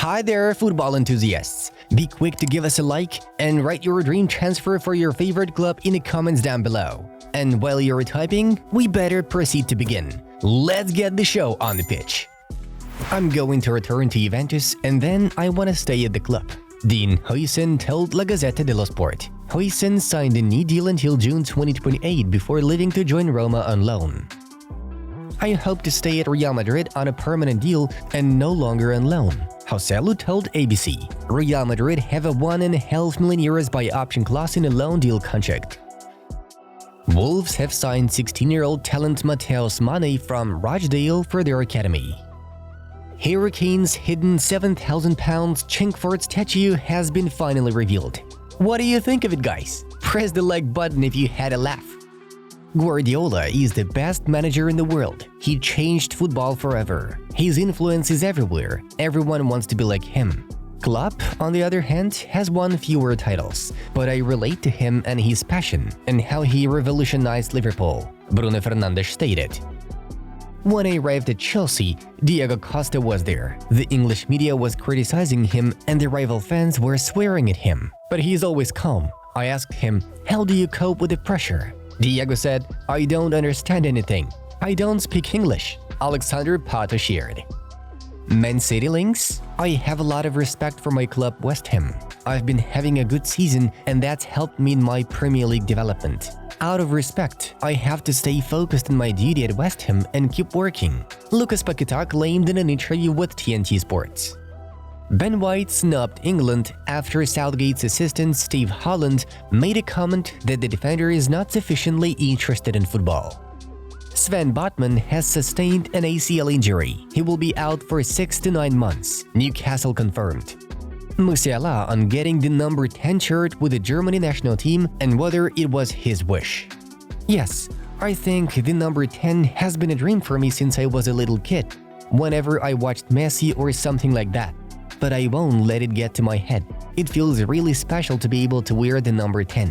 Hi there, football enthusiasts! Be quick to give us a like and write your dream transfer for your favorite club in the comments down below. And while you're typing, we better proceed to begin. Let's get the show on the pitch. I'm going to return to Juventus and then I want to stay at the club. Dean Huijsen told La Gazzetta dello Sport. Huijsen signed a new deal until June 2028 before leaving to join Roma on loan. I hope to stay at Real Madrid on a permanent deal and no longer on loan, Joselu told ABC. Real Madrid have a €1.5 million buy option clause in a loan deal contract. Wolves have signed 16-year-old talent Matheus Mane from Rochdale for their academy. Hurricanes' hidden £7,000 Chinkford statue has been finally revealed. What do you think of it, guys? Press the like button if you had a laugh. Guardiola is the best manager in the world. He changed football forever. His influence is everywhere. Everyone wants to be like him. Klopp, on the other hand, has won fewer titles, but I relate to him and his passion and how he revolutionized Liverpool, Bruno Fernandes stated. When I arrived at Chelsea, Diego Costa was there. The English media was criticizing him and the rival fans were swearing at him. But he's always calm. I asked him, "How do you cope with the pressure?" Diego said, "I don't understand anything. I don't speak English," Alexander Pato shared. Man City links? I have a lot of respect for my club West Ham. I've been having a good season and that's helped me in my Premier League development. Out of respect, I have to stay focused on my duty at West Ham and keep working, Lucas Paquetá claimed in an interview with TNT Sports. Ben White snubbed England after Southgate's assistant Steve Holland made a comment that the defender is not sufficiently interested in football. Sven Botman has sustained an ACL injury. He will be out for 6 to 9 months, Newcastle confirmed. Musiala on getting the number 10 shirt with the Germany national team and whether it was his wish. Yes, I think the number 10 has been a dream for me since I was a little kid, whenever I watched Messi or something like that. But I won't let it get to my head. It feels really special to be able to wear the number 10.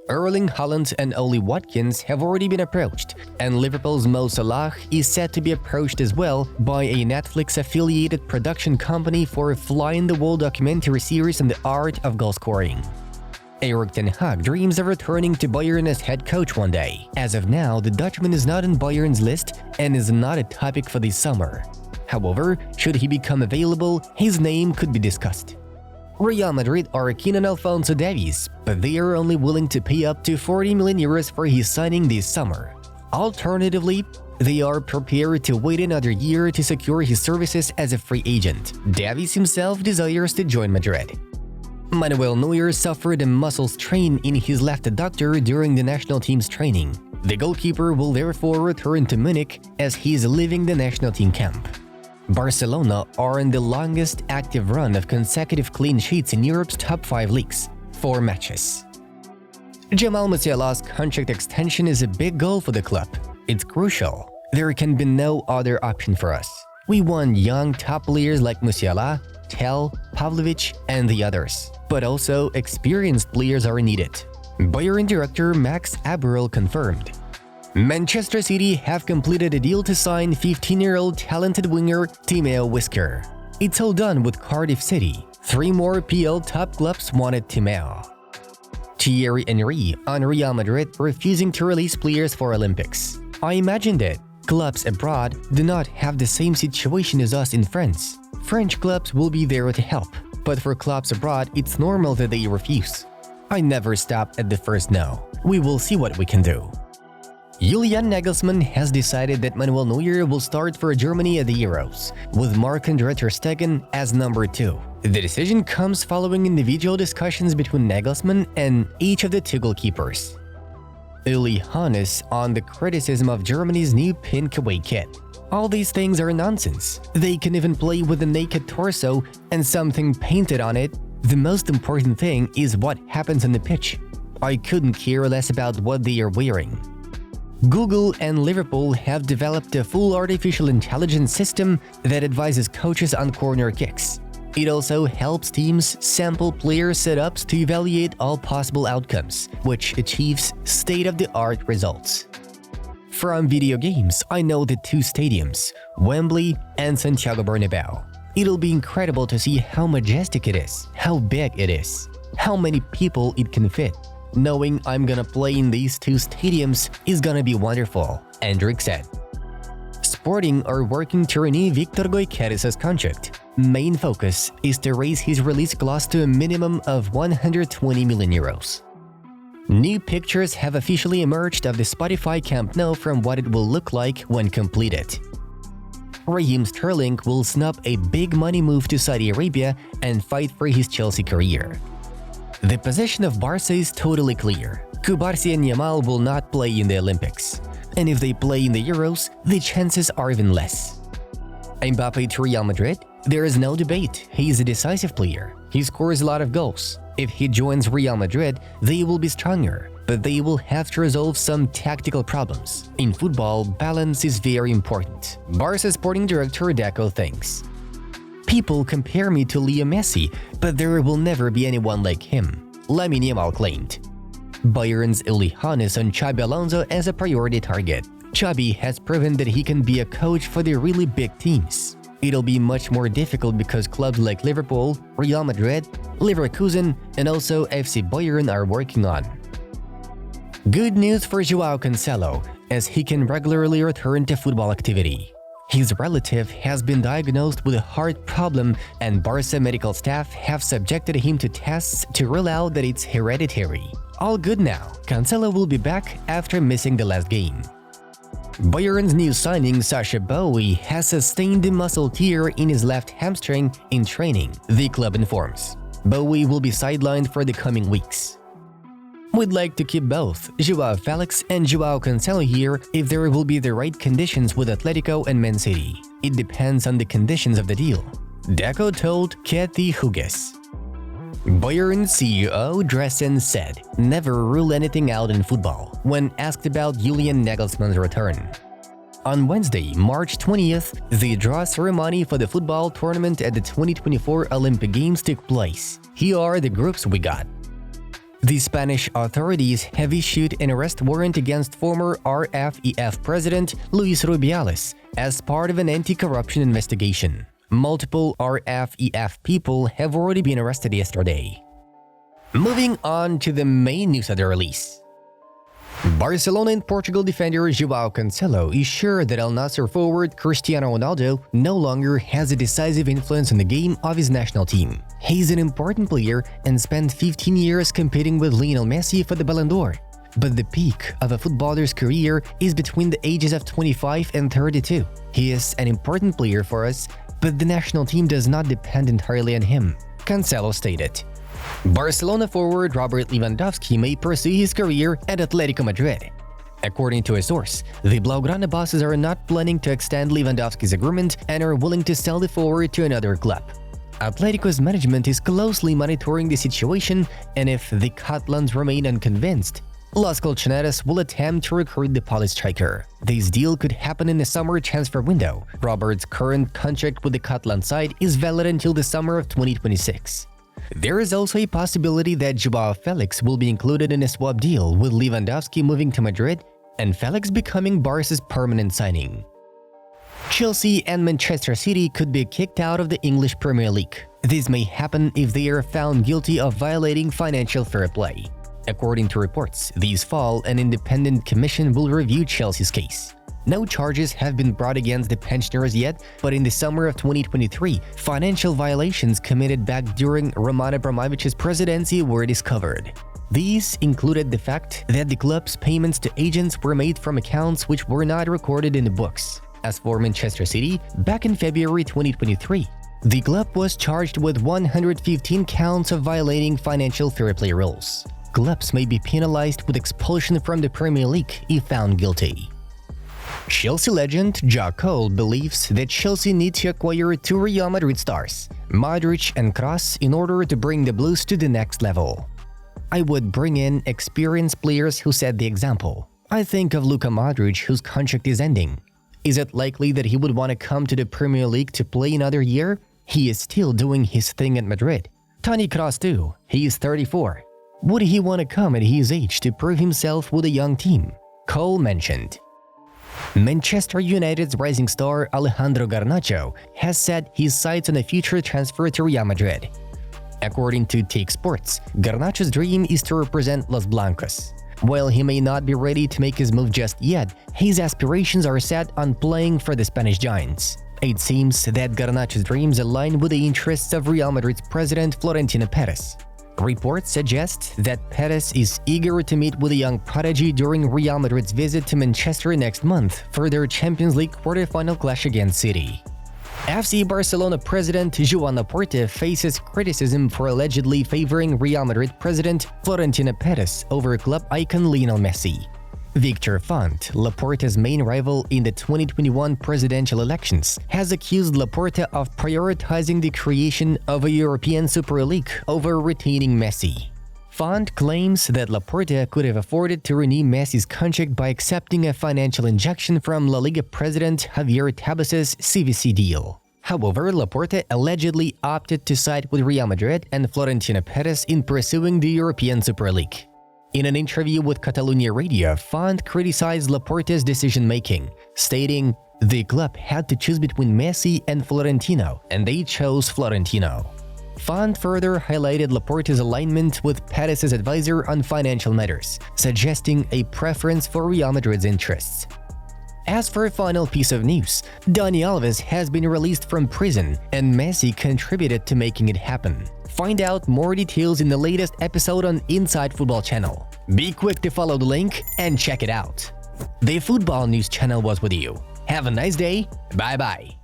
Erling Haaland and Oli Watkins have already been approached, and Liverpool's Mo Salah is set to be approached as well by a Netflix-affiliated production company for a fly-in-the-wall documentary series on the art of goal scoring. Erik ten Hag dreams of returning to Bayern as head coach one day. As of now, the Dutchman is not on Bayern's list and is not a topic for this summer. However, should he become available, his name could be discussed. Real Madrid are keen on Alphonso Davies, but they are only willing to pay up to €40 million for his signing this summer. Alternatively, they are prepared to wait another year to secure his services as a free agent. Davies himself desires to join Madrid. Manuel Neuer suffered a muscle strain in his left adductor during the national team's training. The goalkeeper will therefore return to Munich as he is leaving the national team camp. Barcelona are in the longest active run of consecutive clean sheets in Europe's top 5 leagues, 4 matches. Jamal Musiala's contract extension is a big goal for the club. It's crucial. There can be no other option for us. We want young top players like Musiala, Tel, Pavlovic, and the others. But also experienced players are needed. Bayern director Max Aberl confirmed. Manchester City have completed a deal to sign 15-year-old talented winger Timo Whisker. It's all done with Cardiff City. 3 more PL top clubs wanted Timo. Thierry Henry on Real Madrid refusing to release players for Olympics. I imagined it. Clubs abroad do not have the same situation as us in France. French clubs will be there to help, but for clubs abroad, it's normal that they refuse. I never stop at the first no. We will see what we can do. Julian Nagelsmann has decided that Manuel Neuer will start for Germany at the Euros, with Marc-Andre ter Stegen as number 2. The decision comes following individual discussions between Nagelsmann and each of the 2 goalkeepers. Uli Hoeneß on the criticism of Germany's new pink away kit. All these things are nonsense. They can even play with a naked torso and something painted on it. The most important thing is what happens on the pitch. I couldn't care less about what they are wearing. Google and Liverpool have developed a full artificial intelligence system that advises coaches on corner kicks. It also helps teams sample player setups to evaluate all possible outcomes, which achieves state-of-the-art results. From video games, I know the 2 stadiums, Wembley and Santiago Bernabéu. It'll be incredible to see how majestic it is, how big it is, how many people it can fit. Knowing I'm gonna play in these two stadiums is gonna be wonderful, Endrick said. Sporting are working to renew Victor Gyökeres' contract. Main focus is to raise his release clause to a minimum of 120 million euros. New pictures have officially emerged of the Spotify Camp Nou from what it will look like when completed. Raheem Sterling will snap a big money move to Saudi Arabia and fight for his Chelsea career. The position of Barca is totally clear. Cubarsí and Yamal will not play in the Olympics. And if they play in the Euros, the chances are even less. Mbappé to Real Madrid? There is no debate. He is a decisive player. He scores a lot of goals. If he joins Real Madrid, they will be stronger, but they will have to resolve some tactical problems. In football, balance is very important. Barca sporting director Deco thinks. People compare me to Leo Messi, but there will never be anyone like him, Lamine Yamal claimed. Bayern's Uli Hoeneß on Xabi Alonso as a priority target. Xabi has proven that he can be a coach for the really big teams. It'll be much more difficult because clubs like Liverpool, Real Madrid, Leverkusen, and also FC Bayern are working on. Good news for João Cancelo, as he can regularly return to football activity. His relative has been diagnosed with a heart problem, and Barca medical staff have subjected him to tests to rule out that it's hereditary. All good now. Cancelo will be back after missing the last game. Bayern's new signing Sacha Boey has sustained a muscle tear in his left hamstring in training, the club informs. Boey will be sidelined for the coming weeks. We'd like to keep both João Felix and João Cancelo here if there will be the right conditions with Atletico and Man City. It depends on the conditions of the deal, Deco told Kathy Hughes. Bayern CEO Dressen said, never rule anything out in football, when asked about Julian Nagelsmann's return. On Wednesday, March 20th, the draw ceremony for the football tournament at the 2024 Olympic Games took place. Here are the groups we got. The Spanish authorities have issued an arrest warrant against former RFEF president Luis Rubiales as part of an anti-corruption investigation. Multiple RFEF people have already been arrested yesterday. Moving on to the main news of the release. Barcelona and Portugal defender João Cancelo is sure that Al Nassr forward Cristiano Ronaldo no longer has a decisive influence on the game of his national team. He's an important player and spent 15 years competing with Lionel Messi for the Ballon d'Or. But the peak of a footballer's career is between the ages of 25 and 32. He is an important player for us, but the national team does not depend entirely on him, Cancelo stated. Barcelona forward Robert Lewandowski may pursue his career at Atletico Madrid. According to a source, the Blaugrana bosses are not planning to extend Lewandowski's agreement and are willing to sell the forward to another club. Atletico's management is closely monitoring the situation, and if the Catalans remain unconvinced, Los Colchoneros will attempt to recruit the Polish striker. This deal could happen in the summer transfer window. Robert's current contract with the Catalan side is valid until the summer of 2026. There is also a possibility that João Felix will be included in a swap deal, with Lewandowski moving to Madrid and Felix becoming Barca's permanent signing. Chelsea and Manchester City could be kicked out of the English Premier League. This may happen if they are found guilty of violating financial fair play. According to reports, this fall an independent commission will review Chelsea's case. No charges have been brought against the pensioners yet, but in the summer of 2023, financial violations committed back during Roman Abramovich's presidency were discovered. These included the fact that the club's payments to agents were made from accounts which were not recorded in the books. As for Manchester City, back in February 2023, the club was charged with 115 counts of violating financial fair play rules. Clubs may be penalized with expulsion from the Premier League if found guilty. Chelsea legend Jack Cole believes that Chelsea needs to acquire two Real Madrid stars, Modric and Kroos, in order to bring the Blues to the next level. I would bring in experienced players who set the example. I think of Luka Modric, whose contract is ending. Is it likely that he would want to come to the Premier League to play another year? He is still doing his thing at Madrid. Toni Kroos too. He is 34. Would he want to come at his age to prove himself with a young team? Cole mentioned. Manchester United's rising star Alejandro Garnacho has set his sights on a future transfer to Real Madrid. According to Take Sports, Garnacho's dream is to represent Los Blancos. While he may not be ready to make his move just yet, his aspirations are set on playing for the Spanish Giants. It seems that Garnacho's dreams align with the interests of Real Madrid's president Florentino Perez. Reports suggest that Perez is eager to meet with the young prodigy during Real Madrid's visit to Manchester next month for their Champions League quarter-final clash against City. FC Barcelona president Joan Laporta faces criticism for allegedly favoring Real Madrid president Florentino Perez over club icon Lionel Messi. Victor Font, Laporta's main rival in the 2021 presidential elections, has accused Laporta of prioritizing the creation of a European Super League over retaining Messi. Font claims that Laporta could have afforded to renew Messi's contract by accepting a financial injection from La Liga president Javier Tebas's CVC deal. However, Laporta allegedly opted to side with Real Madrid and Florentino Perez in pursuing the European Super League. In an interview with Catalunya Radio, Font criticized Laporta's decision-making, stating, "The club had to choose between Messi and Florentino, and they chose Florentino." Font further highlighted Laporta's alignment with Perez's advisor on financial matters, suggesting a preference for Real Madrid's interests. As for a final piece of news, Dani Alves has been released from prison, and Messi contributed to making it happen. Find out more details in the latest episode on Inside Football Channel. Be quick to follow the link and check it out. The Football News Channel was with you. Have a nice day. Bye-bye.